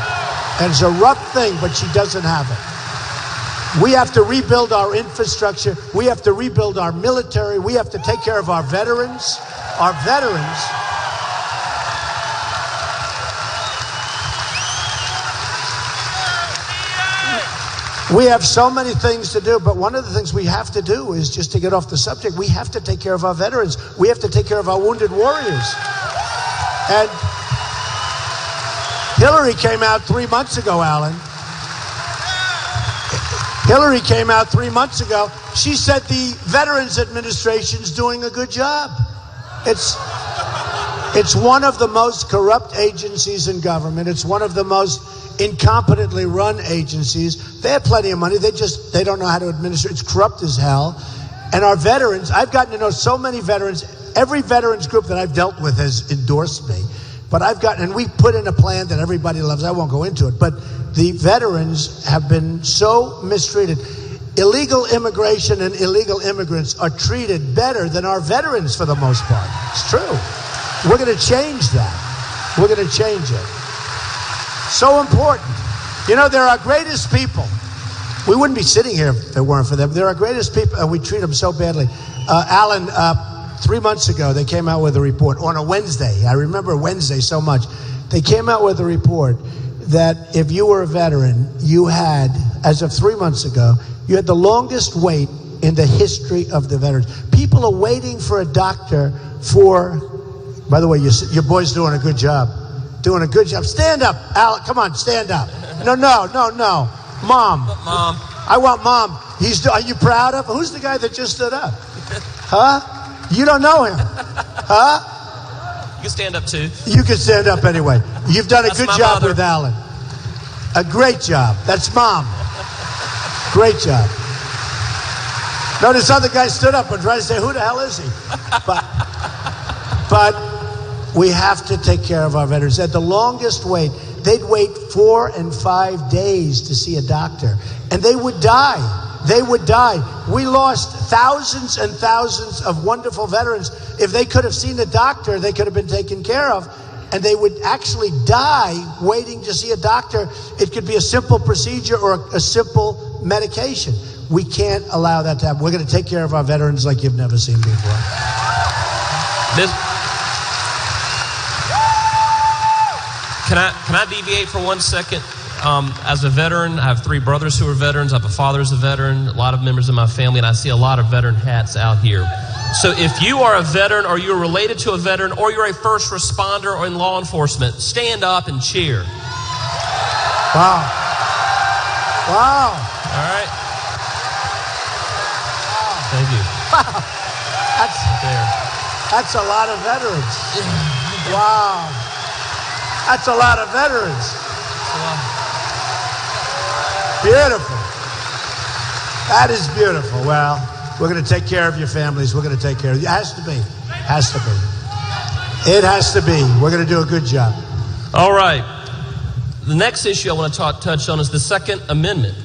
And it's a rough thing, but she doesn't have it. We have to rebuild our infrastructure. We have to rebuild our military. We have to take care of our veterans. Our veterans. We have so many things to do, but one of the things we have to do is, just to get off the subject, we have to take care of our veterans. We have to take care of our wounded warriors. And Hillary came out 3 months ago, Alan. Hillary came out 3 months ago. She said the Veterans Administration's doing a good job. It's one of the most corrupt agencies in government. It's one of the most incompetently run agencies. They have plenty of money. They don't know how to administer. It's corrupt as hell. And our veterans, I've gotten to know so many veterans. Every veterans group that I've dealt with has endorsed me. But and we put in a plan that everybody loves. I won't go into it. But the veterans have been so mistreated. illegal immigration and illegal immigrants are treated better than our veterans for the most part. It's true. We're going to change that. We're going to change it. So important. You know, they're our greatest people. We wouldn't be sitting here if it weren't for them. They're our greatest people, and we treat them so badly. Alan, 3 months ago, they came out with a report on a Wednesday. I remember Wednesday so much. They came out with a report that if you were a veteran, you had, as of 3 months ago, you had the longest wait in the history of the veterans. People are waiting for a doctor for, by the way, your boy's doing a good job. Doing a good job. Stand up, Alan. Come on, stand up. No. Mom. I want Mom. Are you proud of? Who's the guy that just stood up? Huh? You don't know him. Huh? You can stand up too. You can stand up anyway. You've done a good job mother. with Alan. A great job. That's Mom. Great job. No, this other guy stood up and tried to say, who the hell is he? But we have to take care of our veterans. At the longest wait, they'd wait 4 and 5 days to see a doctor, and they would die. They would die. We lost thousands and thousands of wonderful veterans. If they could have seen a doctor, they could have been taken care of, and they would actually die waiting to see a doctor. It could be a simple procedure or a simple medication. We can't allow that to happen. We're going to take care of our veterans like you've never seen before. Can I deviate for 1 second? As a veteran, I have 3 brothers who are veterans. I have a father who's a veteran, a lot of members of my family, and I see a lot of veteran hats out here. So if you are a veteran or you're related to a veteran or you're a first responder or in law enforcement, stand up and cheer. Wow. Wow. All right. Thank you. Wow. That's a lot of veterans. Wow. That's a lot of veterans. Beautiful. That is beautiful. Well, we're going to take care of your families. We're going to take care of you. It has to be. Has to be. It has to be. We're going to do a good job. All right. The next issue I want to touch on is the Second Amendment.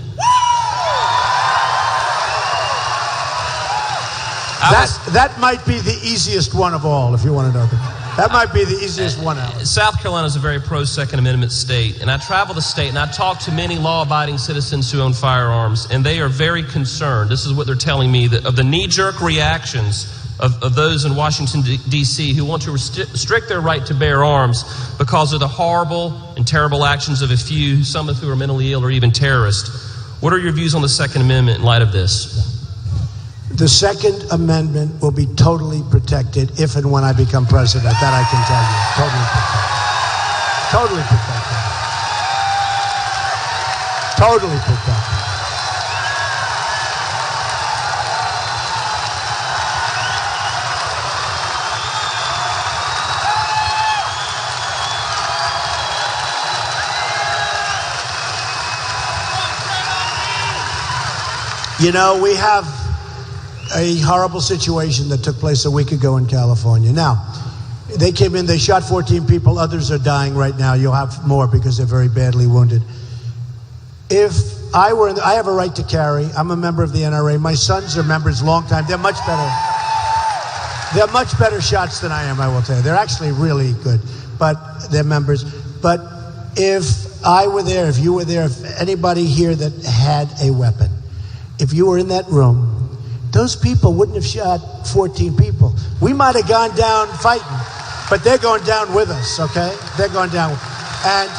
That might be the easiest one of all, if you want to know that. That might be the easiest one out. South Carolina is a very pro-Second Amendment state, and I travel the state and I talk to many law-abiding citizens who own firearms, and they are very concerned. This is what they're telling me, that of the knee-jerk reactions of those in Washington, D.C. who want to restrict their right to bear arms because of the horrible and terrible actions of a few, some of who are mentally ill or even terrorists. What are your views on the Second Amendment in light of this? The Second Amendment will be totally protected if and when I become president. That I can tell you. Totally protected. Totally protected. You know, we have a horrible situation that took place a week ago in California. Now, they came in, they shot 14 people. Others are dying right now. You'll have more because they're very badly wounded. If I were I have a right to carry. I'm a member of the NRA. My sons are members long time. They're much better. They're much better shots than I am, I will tell you. They're actually really good, but they're members. But if I were there, if you were there, if anybody here that had a weapon, if you were in that room, those people wouldn't have shot 14 people. We might have gone down fighting, but they're going down with us, okay? They're going down. And,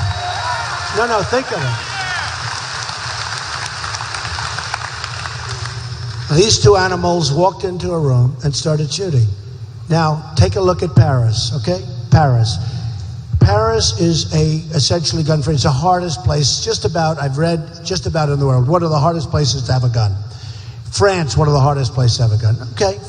no, think of it. These two animals walked into a room and started shooting. Now, take a look at Paris, okay? Paris. Paris is essentially gun-free. It's the hardest place, I've read just about in the world. One of the hardest places to have a gun. France, one of the hardest places to have a gun. Okay.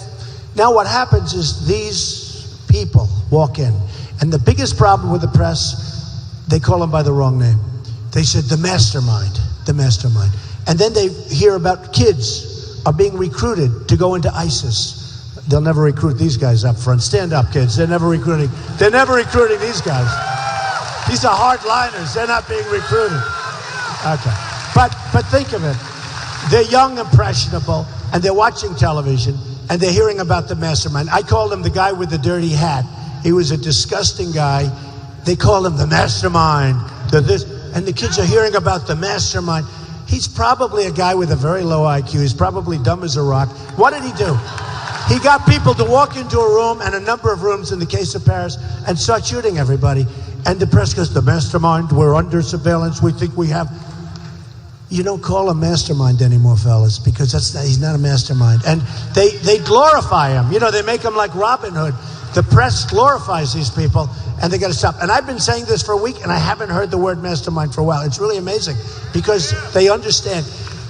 Now what happens is these people walk in, and the biggest problem with the press, they call them by the wrong name. They said the mastermind. And then they hear about kids are being recruited to go into ISIS. They'll never recruit these guys up front. Stand up, kids. They're never recruiting these guys. These are hardliners. They're not being recruited. Okay. But think of it. they're young, impressionable, and they're watching television, and they're hearing about the mastermind. I called him the guy with the dirty hat. He was a disgusting guy. They call him the mastermind. And the kids are hearing about the mastermind. He's probably a guy with a very low IQ. He's probably dumb as a rock. What did he do? He got people to walk into a room, and a number of rooms in the case of Paris, and start shooting everybody. And the press goes, the mastermind, we're under surveillance, we think we have... You don't call him mastermind anymore, fellas, because he's not a mastermind. And they glorify him. You know, they make him like Robin Hood. The press glorifies these people, and they got to stop. And I've been saying this for a week, and I haven't heard the word mastermind for a while. It's really amazing, because they understand.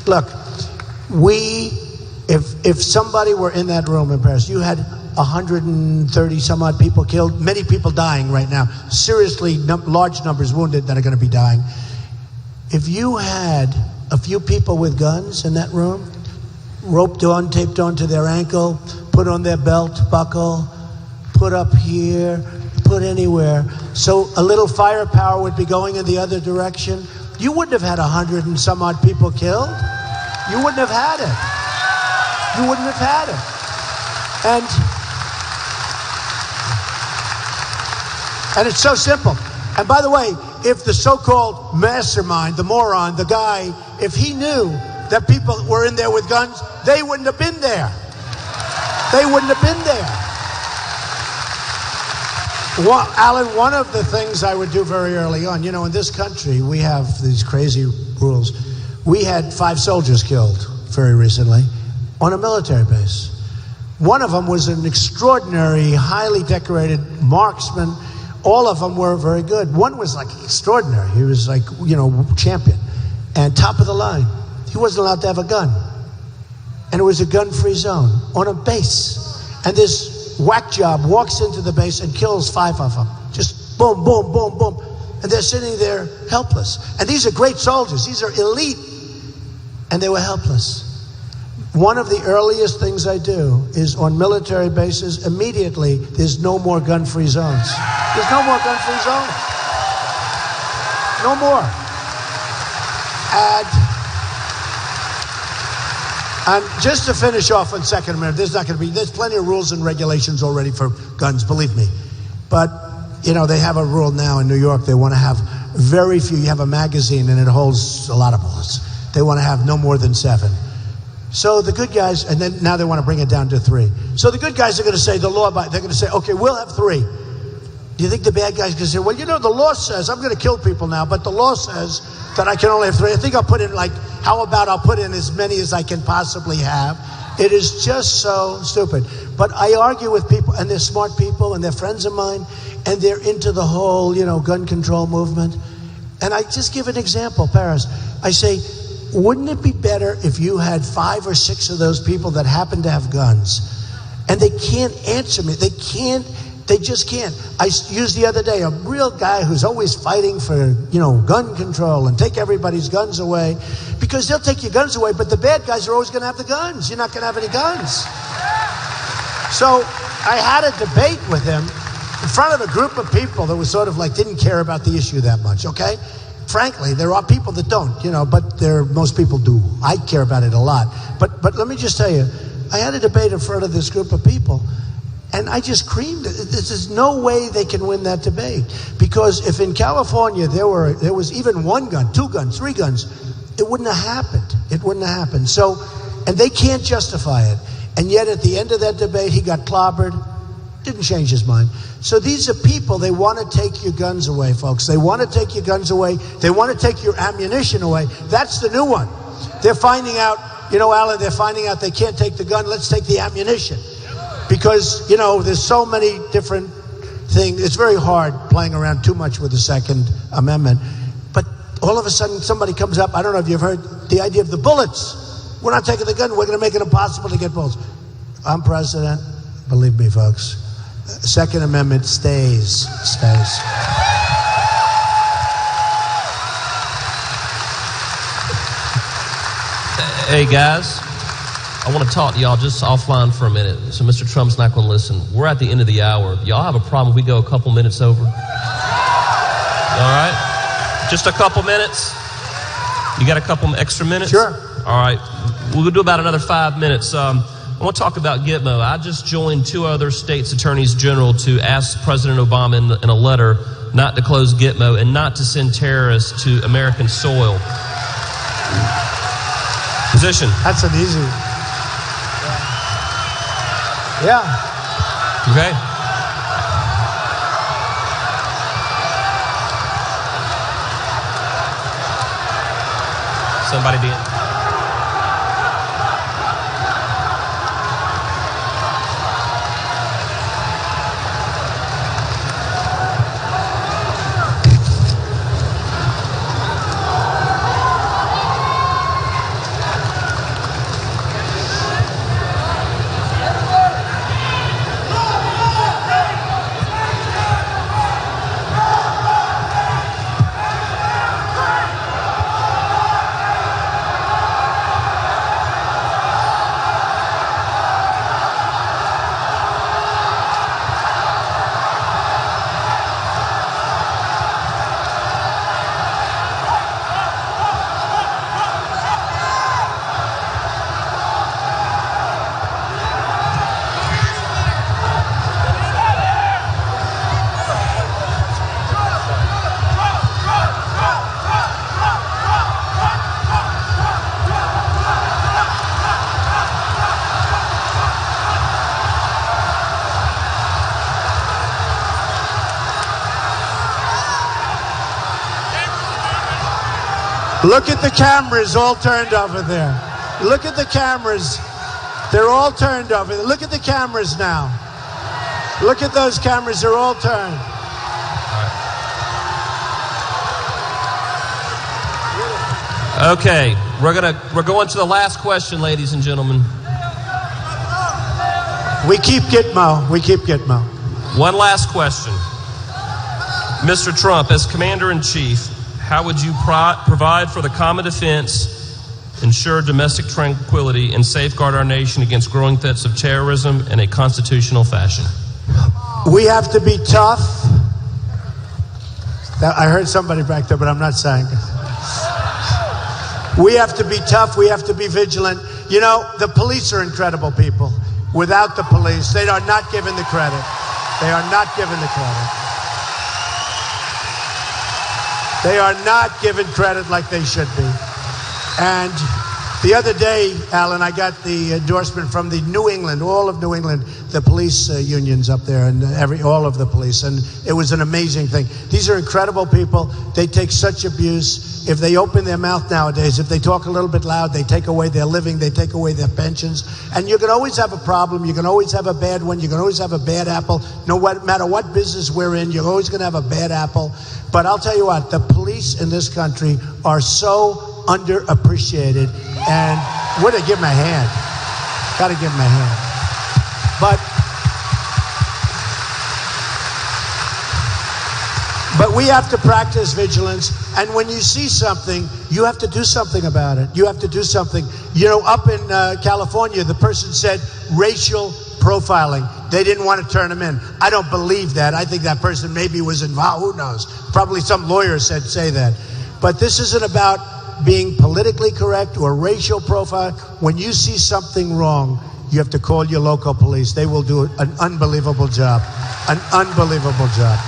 Look, if somebody were in that room in Paris, you had 130 some odd people killed, many people dying right now, seriously large numbers wounded that are going to be dying. If you had a few people with guns in that room, roped on, taped onto their ankle, put on their belt buckle, put up here, put anywhere, so a little firepower would be going in the other direction, you wouldn't have had 100 and some odd people killed. You wouldn't have had it. You wouldn't have had it. And it's so simple. And by the way, if the so-called mastermind, the moron, the guy, if he knew that people were in there with guns, they wouldn't have been there. They wouldn't have been there. Well, Alan, one of the things I would do very early on, you know, in this country, we have these crazy rules. We had 5 soldiers killed very recently on a military base. One of them was an extraordinary, highly decorated marksman. All of them were very good. One was like extraordinary. He was like, you know, champion and top of the line. He wasn't allowed to have a gun. And it was a gun-free zone on a base. And this whack job walks into the base and kills 5 of them. Just boom, boom, boom, boom. And they're sitting there helpless. And these are great soldiers. These are elite. And they were helpless. One of the earliest things I do is on military bases, immediately, there's no more gun-free zones. There's no more gun-free zones. No more. And just to finish off on Second Amendment, there's plenty of rules and regulations already for guns, believe me. But, you know, they have a rule now in New York, they want to have very few. You have a magazine and it holds a lot of bullets. They want to have no more than 7. So the good guys, and then now they want to bring it down to 3. So the good guys are going to say, they're going to say, okay, we'll have 3. Do you think the bad guys are going to say, well, you know, the law says, I'm going to kill people now, but the law says that I can only have 3. I think I'll put in how about I'll put in as many as I can possibly have. It is just so stupid. But I argue with people, and they're smart people, and they're friends of mine, and they're into the whole, you know, gun control movement. And I just give an example, Paris. I say, wouldn't it be better if you had 5 or 6 of those people that happen to have guns, and they can't answer me? They just can't. I used the other day a real guy who's always fighting for, you know, gun control and take everybody's guns away, because they'll take your guns away, but the bad guys are always going to have the guns. You're not going to have any guns. So I had a debate with him in front of a group of people that was sort of like didn't care about the issue that much, okay? Frankly, there are people that don't, you know, but most people do. I care about it a lot. But let me just tell you, I had a debate in front of this group of people, and I just creamed it. There's no way they can win that debate. Because if in California there was even 1 gun, 2 guns, 3 guns, it wouldn't have happened. It wouldn't have happened. So, and they can't justify it. And yet at the end of that debate, he got clobbered. Didn't change his mind. So these are people, they want to take your guns away, folks. They want to take your guns away. They want to take your ammunition away. That's the new one. They're finding out, you know, Alan, they're finding out they can't take the gun. Let's take the ammunition. Because, you know, there's so many different things. It's very hard playing around too much with the Second Amendment. But all of a sudden somebody comes up, I don't know if you've heard the idea of the bullets. We're not taking the gun. We're going to make it impossible to get bullets. I'm president. Believe me, folks. Second Amendment stays. Hey, guys, I want to talk to y'all just offline for a minute. So Mr. Trump's not going to listen. We're at the end of the hour. Y'all have a problem if we go a couple minutes over? All right? Just a couple minutes? You got a couple extra minutes? Sure. All right. We'll do about another 5 minutes. I want to talk about GITMO. I just joined 2 other states' attorneys general to ask President Obama in a letter not to close GITMO and not to send terrorists to American soil. Position. That's an easy one. Yeah. Okay. Somebody be in. Look at the cameras all turned over there. Look at the cameras. They're all turned over there. Look at the cameras now. Look at those cameras. They're all turned. Okay, we're going to the last question, ladies and gentlemen. We keep GITMO. We keep GITMO. One last question. Mr. Trump, as Commander-in-Chief, how would you provide for the common defense, ensure domestic tranquility, and safeguard our nation against growing threats of terrorism in a constitutional fashion? We have to be tough. I heard somebody back there, but I'm not saying it. We have to be tough. We have to be vigilant. You know, the police are incredible people. Without the police, they are not given the credit. They are not given the credit. They are not given credit like they should be. And the other day, Alan, I got the endorsement from the New England, all of New England, the police unions up there, and all of the police, and it was an amazing thing. These are incredible people. They take such abuse. If they open their mouth nowadays, if they talk a little bit loud, they take away their living, they take away their pensions, and you can always have a problem. You can always have a bad one. You can always have a bad apple. No matter what business we're in, you're always going to have a bad apple. But I'll tell you what, the police in this country are so underappreciated, and we're to give them a hand. Got to give them a hand. But we have to practice vigilance, and when you see something, you have to do something about it. You have to do something. You know, up in California, the person said racial profiling. They didn't want to turn him in. I don't believe that. I think that person maybe was involved. Who knows? Probably some lawyer say that. But this isn't about being politically correct or racial profile. When you see something wrong, you have to call your local police. They will do an unbelievable job. An unbelievable job.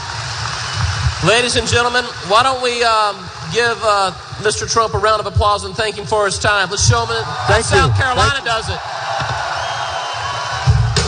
Ladies and gentlemen, why don't we give Mr. Trump a round of applause and thank him for his time. Let's show him how South Carolina does it.